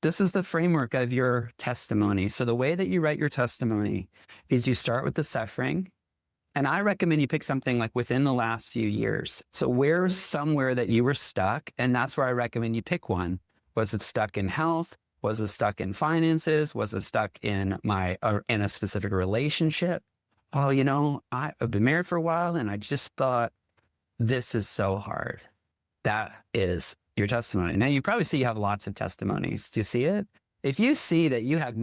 This is the framework of your testimony. So the way that you write your testimony is you start with the suffering. And I recommend you pick something like within the last few years. So where's somewhere that you were stuck? And that's where I recommend you pick one. Was it stuck in health? Was it stuck in finances? Was it stuck in in a specific relationship? Oh, I've been married for a while and I just thought, this is so hard. That is your testimony. Now you probably see you have lots of testimonies. Do you see it? If you see that you have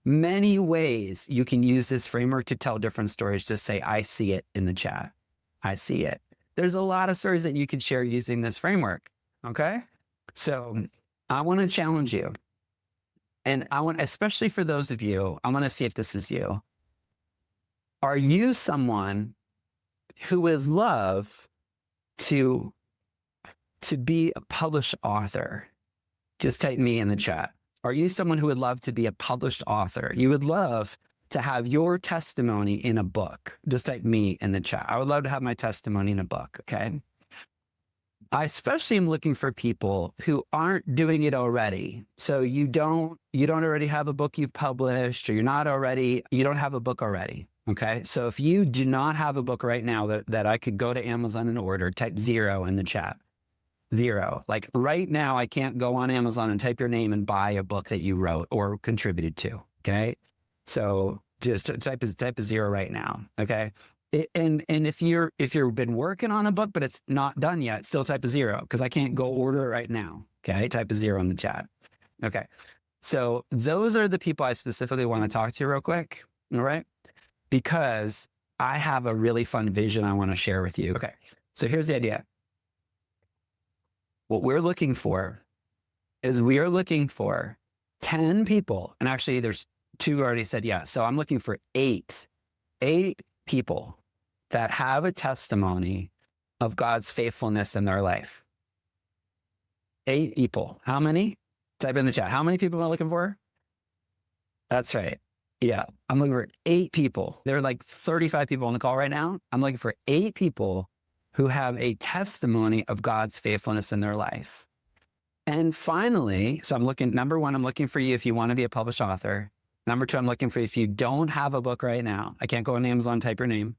many ways you can use this framework to tell different stories, just say, I see it in the chat. I see it. There's a lot of stories that you can share using this framework. Okay. So I want to challenge you. And especially for those of you, I want to see if this is you. Are you someone who would love to be a published author? Just type me in the chat. Are you someone who would love to be a published author? You would love to have your testimony in a book? Just type me in the chat. I would love to have my testimony in a book, okay? I especially am looking for people who aren't doing it already. So you don't already have a book you've published, or you don't have a book already. Okay. So if you do not have a book right now that I could go to Amazon and order, type 0 in the chat. 0. Like right now, I can't go on Amazon and type your name and buy a book that you wrote or contributed to. Okay. So just type a 0 right now. Okay. And if you've been working on a book, but it's not done yet, still type a 0 because I can't go order it right now. Okay. Type a 0 in the chat. Okay. So those are the people I specifically want to talk to real quick. All right. Because I have a really fun vision I want to share with you. Okay. So here's the idea. What we're looking for is we are looking for 10 people. And actually there's 2 who already said yes. So I'm looking for 8 people that have a testimony of God's faithfulness in their life. 8 people. How many? Type in the chat. How many people am I looking for? That's right. Yeah. I'm looking for 8 people. There are like 35 people on the call right now. I'm looking for 8 people who have a testimony of God's faithfulness in their life. And finally, so I'm looking, number 1, I'm looking for you if you want to be a published author. Number 2, I'm looking for you if you don't have a book right now. I can't go on Amazon, type your name.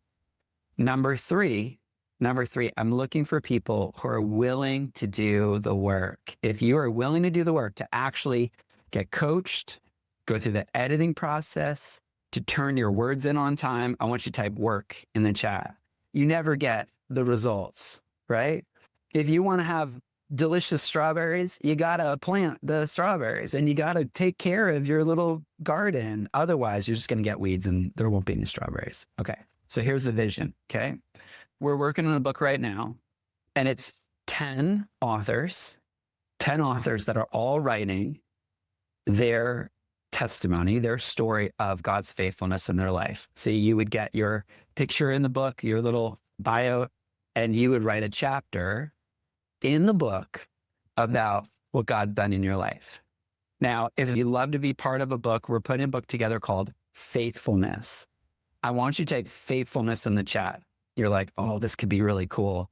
Number three, I'm looking for people who are willing to do the work. If you are willing to do the work to actually get coached, go through the editing process, to turn your words in on time, I want you to type work in the chat. You never get the results, right? If you want to have delicious strawberries, you got to plant the strawberries and you got to take care of your little garden. Otherwise, you're just going to get weeds and there won't be any strawberries. Okay. So here's the vision. Okay. We're working on a book right now and it's 10 authors that are all writing their testimony, their story of God's faithfulness in their life. See, you would get your picture in the book, your little bio, and you would write a chapter in the book about what God's done in your life. Now, if you love to be part of a book, we're putting a book together called Faithfulness. I want you to type faithfulness in the chat. You're like, oh, this could be really cool.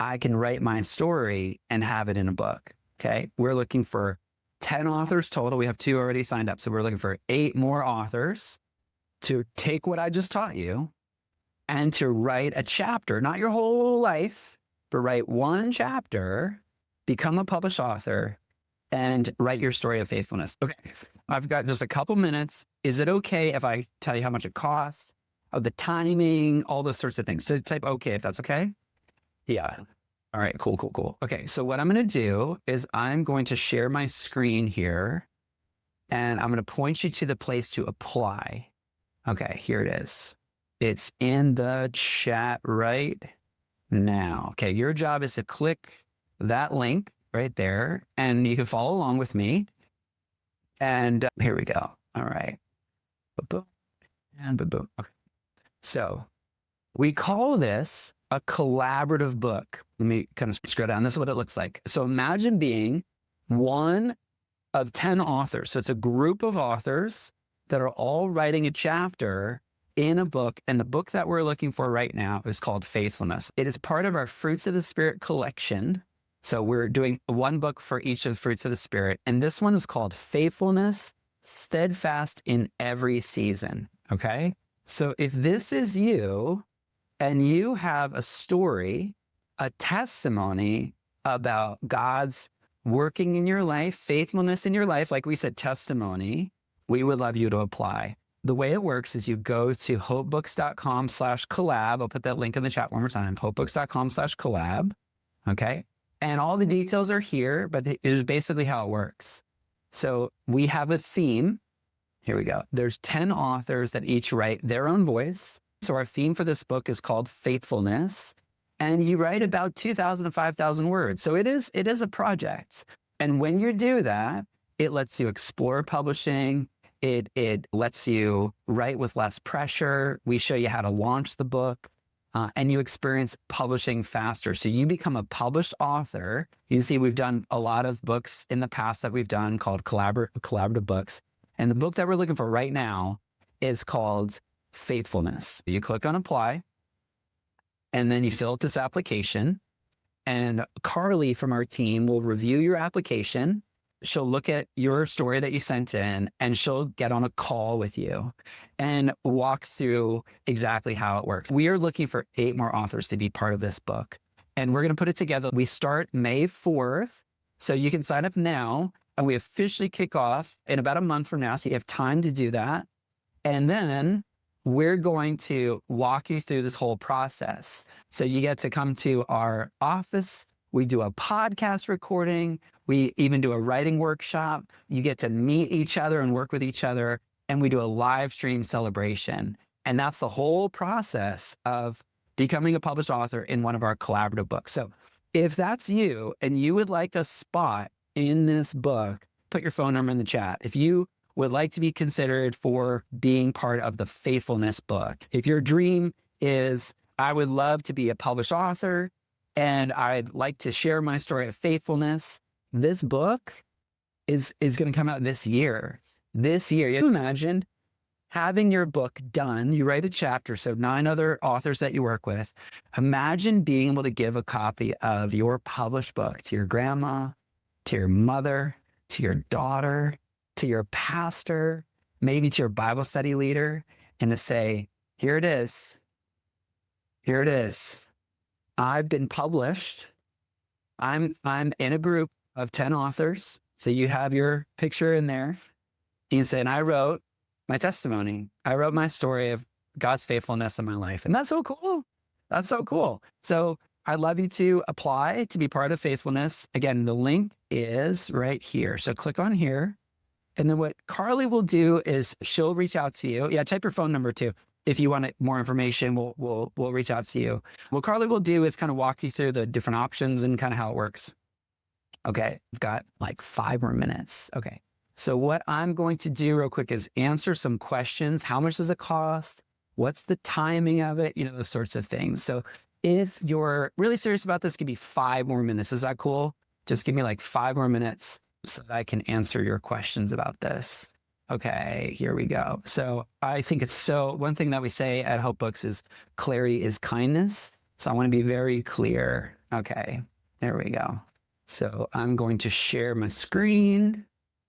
I can write my story and have it in a book. Okay. We're looking for 10 authors total. We have 2 already signed up. So we're looking for 8 more authors to take what I just taught you and to write a chapter, not your whole life, but write 1 chapter, become a published author, and write your story of faithfulness. Okay. I've got just a couple minutes. Is it okay if I tell you how much it costs, the timing, all those sorts of things? So type okay if that's okay. Yeah. All right, cool. Okay, so what I'm going to do is I'm going to share my screen here and I'm going to point you to the place to apply. Okay, here it is. It's in the chat right now. Okay, your job is to click that link right there and you can follow along with me. And here we go. All right. Ba-boom and ba-boom. Okay. So we call this a collaborative book. Let me kind of scroll down. This is what it looks like. So imagine being one of 10 authors. So it's a group of authors that are all writing a chapter in a book. And the book that we're looking for right now is called Faithfulness. It is part of our Fruits of the Spirit collection. So we're doing 1 book for each of the Fruits of the Spirit. And this one is called Faithfulness, Steadfast in Every Season. Okay. So if this is you, and you have a story, a testimony about God's working in your life, faithfulness in your life, like we said, testimony, we would love you to apply. The way it works is you go to hopebooks.com/collab. I'll put that link in the chat one more time, hopebooks.com/collab. Okay. And all the details are here, but it is basically how it works. So we have a theme. Here we go. There's 10 authors that each write their own voice. So our theme for this book is called Faithfulness, and you write about 2,000 to 5,000 words. So it is a project. And when you do that, it lets you explore publishing. It lets you write with less pressure. We show you how to launch the book, and you experience publishing faster. So you become a published author. You can see we've done a lot of books in the past that we've done called collaborative books. And the book that we're looking for right now is called Faithfulness. You click on apply and then you fill out this application, and Carly from our team will review your application. She'll look at your story that you sent in and she'll get on a call with you and walk through exactly how it works. We are looking for 8 more authors to be part of this book, and we're going to put it together. We start May 4th. So you can sign up now and we officially kick off in about a month from now. So you have time to do that. And then we're going to walk you through this whole process. So you get to come to our office. We do a podcast recording. We even do a writing workshop. You get to meet each other and work with each other. And we do a live stream celebration. And that's the whole process of becoming a published author in one of our collaborative books. So if that's you and you would like a spot in this book, put your phone number in the chat. If you would like to be considered for being part of the faithfulness book, if your dream is, I would love to be a published author and I'd like to share my story of faithfulness, this book is going to come out this year. This year. You imagine having your book done, you write a chapter, so 9 other authors that you work with. Imagine being able to give a copy of your published book to your grandma, to your mother, to your daughter, to your pastor, maybe to your Bible study leader, and to say, here it is. Here it is. I've been published. I'm in a group of 10 authors. So you have your picture in there. You can say, and I wrote my testimony. I wrote my story of God's faithfulness in my life. And that's so cool. That's so cool. So I'd love you to apply to be part of Faithfulness. Again, the link is right here. So click on here. And then what Carly will do is she'll reach out to you. Yeah, type your phone number too. If you want more information, we'll reach out to you. What Carly will do is kind of walk you through the different options and kind of how it works. Okay, I've got like 5 more minutes. Okay, so what I'm going to do real quick is answer some questions. How much does it cost? What's the timing of it? You know, those sorts of things. So if you're really serious about this, give me 5 more minutes. Is that cool? Just give me like 5 more minutes so that I can answer your questions about this. Okay, here we go. So I think it's one thing that we say at Hope Books is clarity is kindness. So I want to be very clear. Okay, there we go. So I'm going to share my screen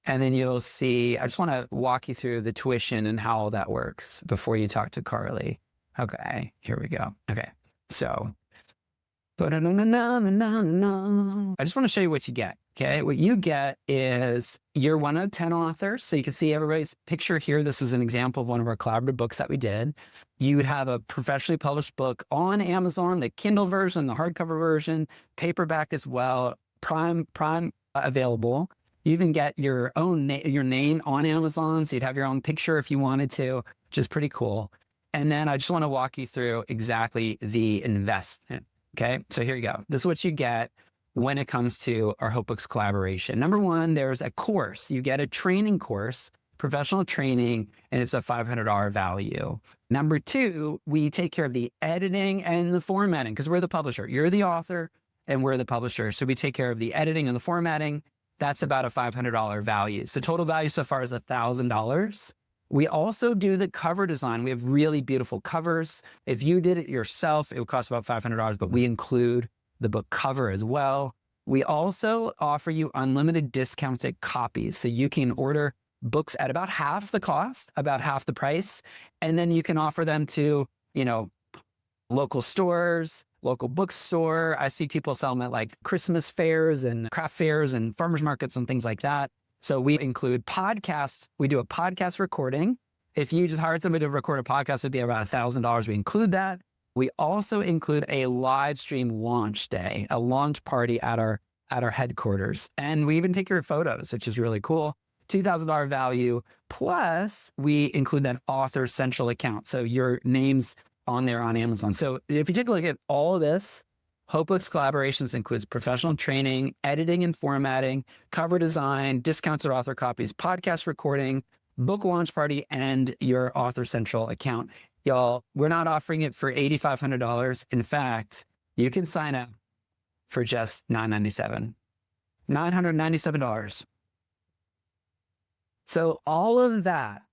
and then you'll see, I just want to walk you through the tuition and how all that works before you talk to Carly. Okay, here we go. Okay, so I just want to show you what you get. Okay, what you get is you're one of 10 authors. So you can see everybody's picture here. This is an example of one of our collaborative books that we did. You would have a professionally published book on Amazon, the Kindle version, the hardcover version, paperback as well, Prime available. You even get your own your name on Amazon. So you'd have your own picture if you wanted to, which is pretty cool. And then I just want to walk you through exactly the investment. Okay, so here you go. This is what you get when it comes to our Hope Books collaboration. Number 1, there's a course. You get a training course, professional training, and it's a $500 value. Number 2, we take care of the editing and the formatting because we're the publisher. You're the author and we're the publisher. So we take care of the editing and the formatting. That's about a $500 value. So total value so far is $1,000. We also do the cover design. We have really beautiful covers. If you did it yourself, it would cost about $500, but we include the book cover as well. We also offer you unlimited discounted copies. So you can order books at about half the cost, about half the price, and then you can offer them to, you know, local stores, local bookstore. I see people sell them at like Christmas fairs and craft fairs and farmers markets and things like that. So we include podcasts. We do a podcast recording. If you just hired somebody to record a podcast, it'd be about $1,000. We include that. We also include a live stream launch day, a launch party at our headquarters. And we even take your photos, which is really cool. $2,000 value. Plus we include that author central account. So your name's on there on Amazon. So if you take a look at all of this, Hope Books Collaborations includes professional training, editing and formatting, cover design, discounted author copies, podcast recording, book launch party, and your author central account. Y'all, we're not offering it for $8,500. In fact, you can sign up for just $997. $997. So all of that,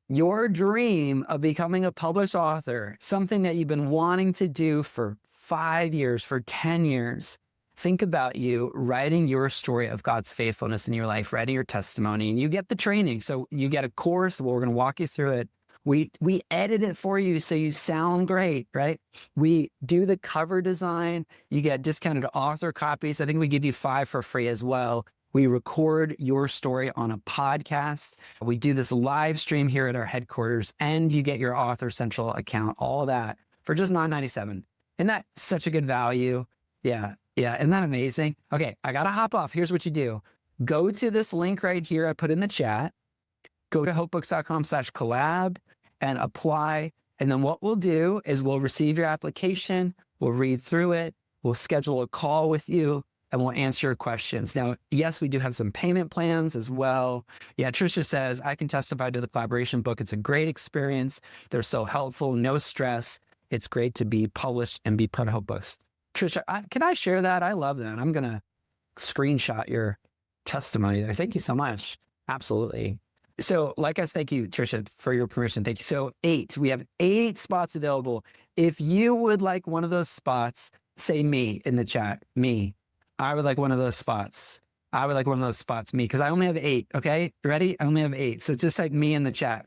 your dream of becoming a published author, something that you've been wanting to do for 5 years, for 10 years, think about you writing your story of God's faithfulness in your life, writing your testimony, and you get the training. So you get a course where we're going to walk you through it. We edit it for you so you sound great, right? We do the cover design. You get discounted author copies. I think we give you 5 for free as well. We record your story on a podcast. We do this live stream here at our headquarters, and you get your Author Central account, all of that for just $9.97. Isn't that such a good value? Yeah. Yeah. Isn't that amazing? Okay. I got to hop off. Here's what you do. Go to this link right here I put in the chat. Go to hopebooks.com/collab and apply. And then what we'll do is we'll receive your application. We'll read through it. We'll schedule a call with you and we'll answer your questions. Now, yes, we do have some payment plans as well. Yeah, Trisha says, I can testify to the collaboration book. It's a great experience. They're so helpful, no stress. It's great to be published and be part of Hope Books. Trisha, can I share that? I love that. I'm going to screenshot your testimony there. Thank you so much. Absolutely. So like I said, thank you, Trisha, for your permission. Thank you. So we have 8 spots available. If you would like one of those spots, say me in the chat, me. I would like one of those spots. I would like one of those spots, me, because I only have 8. Okay, ready? I only have 8. So just like me in the chat.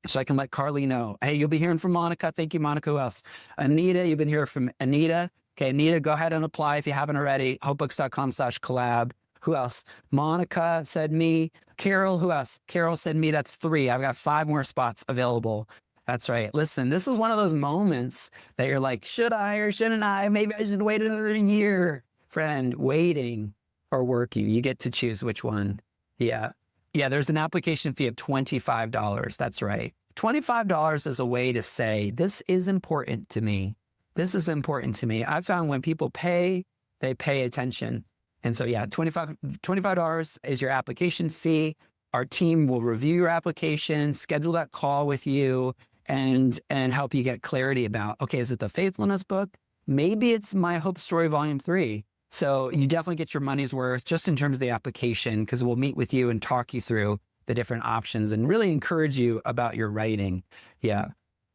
So I can let Carly know. Hey, you'll be hearing from Monica. Thank you, Monica. Who else? Anita, you've been hearing from Anita. Okay, Anita, go ahead and apply if you haven't already. Hopebooks.com/collab. Who else? Monica said me. Carol, who else? Carol said me. That's 3. I've got 5 more spots available. That's right. Listen, this is one of those moments that you're like, should I or shouldn't I? Maybe I should wait another year. Friend, waiting or working, you get to choose which one. Yeah. Yeah, there's an application fee of $25. That's right. $25 is a way to say, this is important to me. This is important to me. I've found when people pay, they pay attention. And so, yeah, $25 is your application fee. Our team will review your application, schedule that call with you, and help you get clarity about, okay, is it the faithfulness book? Maybe it's My Hope Story Volume 3. So you definitely get your money's worth just in terms of the application, because we'll meet with you and talk you through the different options and really encourage you about your writing. Yeah.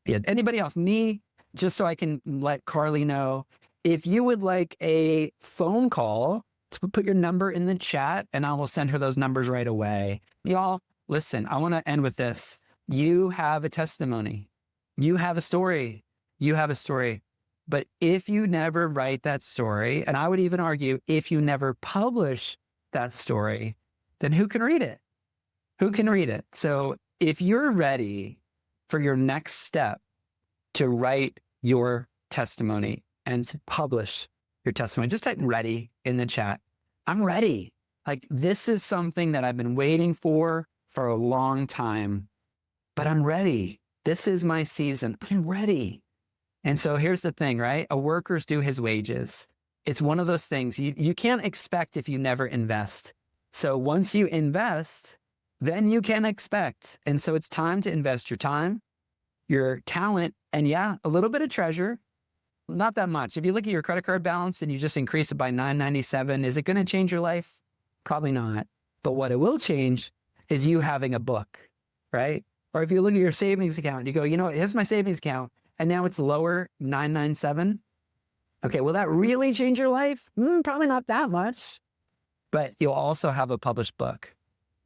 Yeah. Anybody else? Me, just so I can let Carly know, if you would like a phone call, put your number in the chat and I will send her those numbers right away. Y'all, listen, I want to end with this. You have a testimony. You have a story. You have a story. But if you never write that story, and I would even argue if you never publish that story, then who can read it? Who can read it? So if you're ready for your next step to write your testimony and to publish your testimony, just type ready in the chat. I'm ready. Like, this is something that I've been waiting for a long time, but I'm ready. This is my season. I'm ready. And so here's the thing, right? A worker's due his wages. It's one of those things you can't expect if you never invest. So once you invest, then you can expect. And so it's time to invest your time, your talent, and yeah, a little bit of treasure. Not that much. If you look at your credit card balance and you just increase it by $9.97, is it going to change your life? Probably not. But what it will change is you having a book, right? Or if you look at your savings account, you go, you know, here's my savings account. And now it's lower, $9.97. Okay, will that really change your life? Probably not that much. But you'll also have a published book.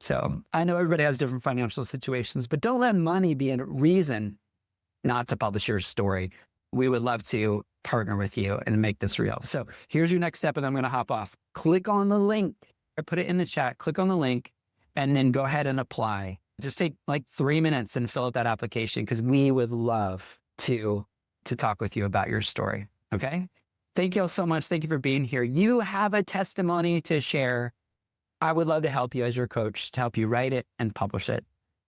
So I know everybody has different financial situations, but don't let money be a reason not to publish your story. We would love to partner with you and make this real. So here's your next step, and I'm going to hop off. Click on the link. I put it in the chat. Click on the link, and then go ahead and apply. Just take like 3 minutes and fill out that application, because we would love to talk with you about your story. Okay. Thank you all so much. Thank you for being here. You have a testimony to share. I would love to help you as your coach to help you write it and publish it.